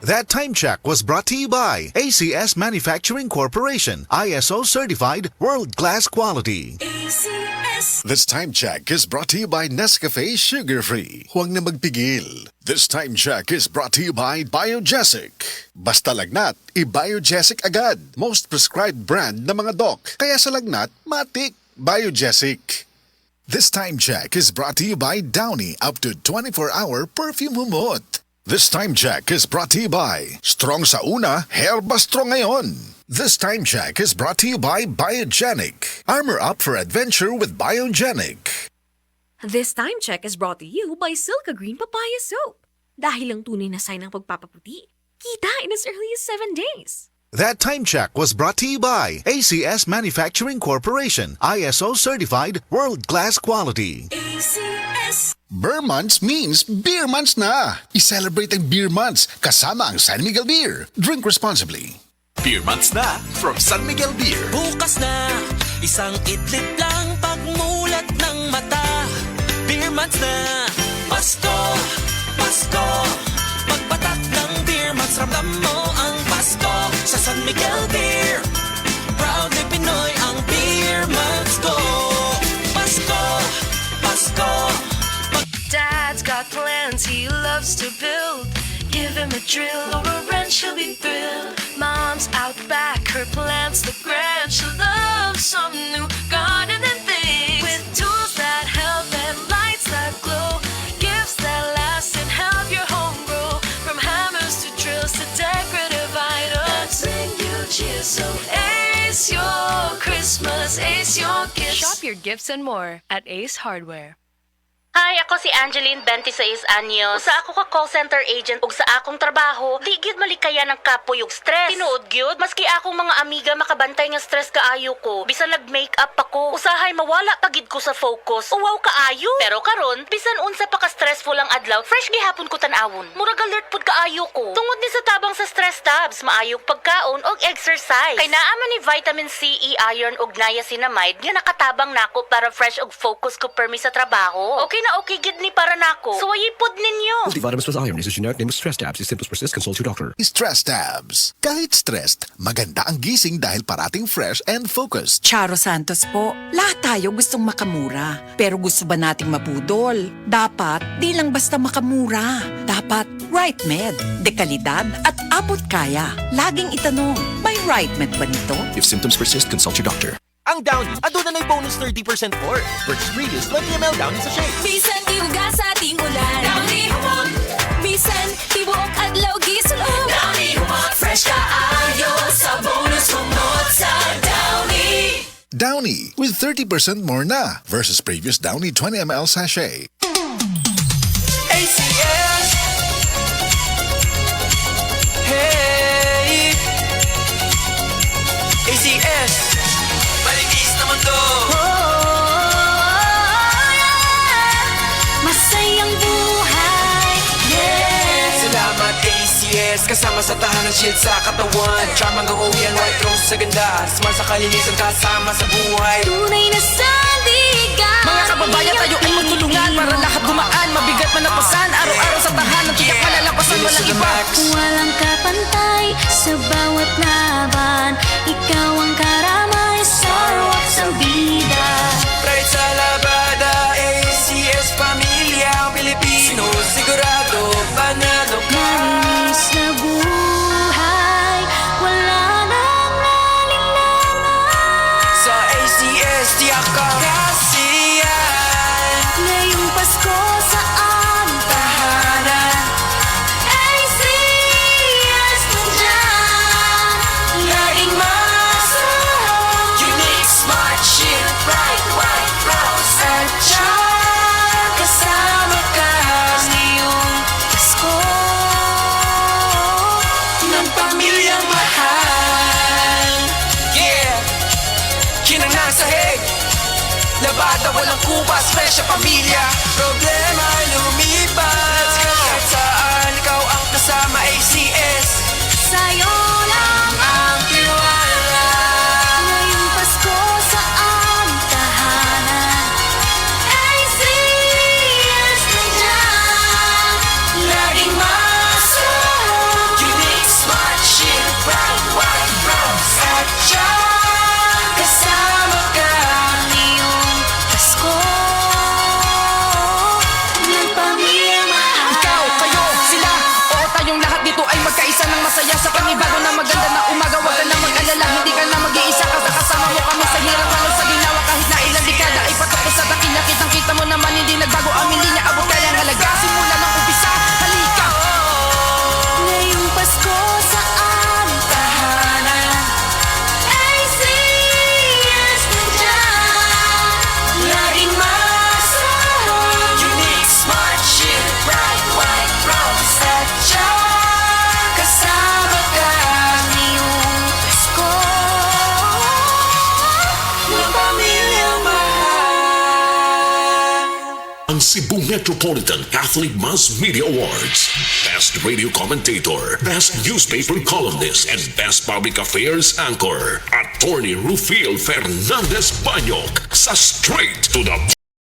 That time check was brought to you by ACS Manufacturing Corporation, ISO certified world-class quality. ACS. This time check is brought to you by Nescafe Sugar Free. Huwag na magpigil. This time check is brought to you by Biogesic. Basta lagnat, i-Biogesic agad. Most prescribed brand ng mga doc. Kaya sa lagnat, matik. Biogesic. This time check is brought to you by Downy, up to 24-hour perfume humot. This time check is brought to you by Strong sa una, Herba Strong ngayon. This time check is brought to you by Biogenic. Armor up for adventure with Biogenic. This time check is brought to you by Silka Green Papaya Soap. Dahil ang tunay na sign ng pagpapaputi, kita in as early as 7 days. That time check was brought to you by ACS Manufacturing Corporation, ISO certified world-class quality. ACS. Beer Months means Beer Months na! I-celebrate ang Beer Months kasama ang San Miguel Beer. Drink responsibly. Beer Months na from San Miguel Beer. Bukas na, isang idlip lang pagmulat ng mata. Beer Months na, Pasko, Pasko. Pagpatak ng Beer Months, ramdam mo ang Pasko sa San Miguel Beer. Proudly Pinoy ang Beer Months ko. Pasko, Pasko. Dad's got plans he loves to build. Give him a drill or a wrench, he'll be thrilled. Mom's out back, her plants look grand. She loves some new gardening things with tools that help and lights that glow. Gifts that last and help your home grow. From hammers to drills to decorative items that bring you cheer. So Ace your Christmas, Ace your gifts. Shop your gifts and more at Ace Hardware. Hi, ako si Angeline, 26 anyos. Sa ako ka call center agent ug sa akong trabaho, di gyud malikaya ng kapoy ug stress. Tinuod gyud, maski akong mga amiga makabantay nga stress kaayo ko. Bisan nag-makeup ako, usahay mawala pagid ko sa focus. Uwaw kaayo. Pero karon, bisan unsa pa ka stressful ang adlaw, fresh gihapon ko tan-awon. Murag alert pud kaayo ko. Tungod ni sa tabang sa stress tabs, maayog pagkaon og exercise. Kay naa man ni vitamin C, E, iron ug niacinamide nga nakatabang nako para fresh ug focus ko permi sa trabaho. Okay gid ni para nako. Suway pod ninyo. Multivitamins plus iron is a generic name of stress tabs. If symptoms persist, consult your doctor. Stress Tabs. Kahit stressed, maganda ang gising dahil parating fresh and focused. Charo Santos po, lahat tayo gustong makamura. Pero gusto ba nating mabudol? Dapat, di lang basta makamura. Dapat, Right Med. Dekalidad at abot kaya. Laging itanong, may Right Med ba nito? If symptoms persist, consult your doctor. Ang Downy, aduna na'y bonus 30% for. Purchase previous 20ml Downy sa shake. Bisan iuga sa ating ulan. Downy humot. Bisan tibuok adlaw gisulod. Downy humot. Fresh kaayo sa bonus humot sa Downy. Downy with 30% more na versus previous Downy 20ml sachet. ACS. Hey. ACS. Maligis naman to. Masayang buhay. Yeah. Salamat ACS. Kasama sa tahanan, shield sa katawan. Charm hanggang uwi ang white rose sa ganda. Smart sa kalinisan, kasama sa buhay. Tunay na sandigan. Mga kababayan, tayo ay magtulungan para lahat gumaan. Mabigat man ang pasan, araw-araw sa tahanan. Tiyak malalampasan, walang iba. Walang kapantay sa bawat laban. Ikaw ang karamay sa ruwak sa bida. Pride sa labada, ACS Pamilya Pilipino. Sigurado, panalo ka. Malinis na buhay, wala nang alinlangan. Sa ACS, tiyak ka. Kasiyan. Ngayong Pasko sa aming tahanan. ACS nandiyan, laging masarap. Unique Smart Shield, bright white rose. At siya kasama ka ngayong Pasko. Ng pamilyang mahal. Yeah. Kinang sahig. Labada walang kubas, fresh sa pamilya. Problema lumipas. Kahit saan, ikaw ang kasama ACS. Sa'yo lang Ang tiwala. ngayong Pasko sa aming tahanan. ACS nandiyan, laging masarap. Cebu Metropolitan Catholic Mass Media Awards. Best Radio Commentator, Best Newspaper Columnist, and Best Public Affairs Anchor. Attorney Rufil Fernandez Banyok sa Straight to the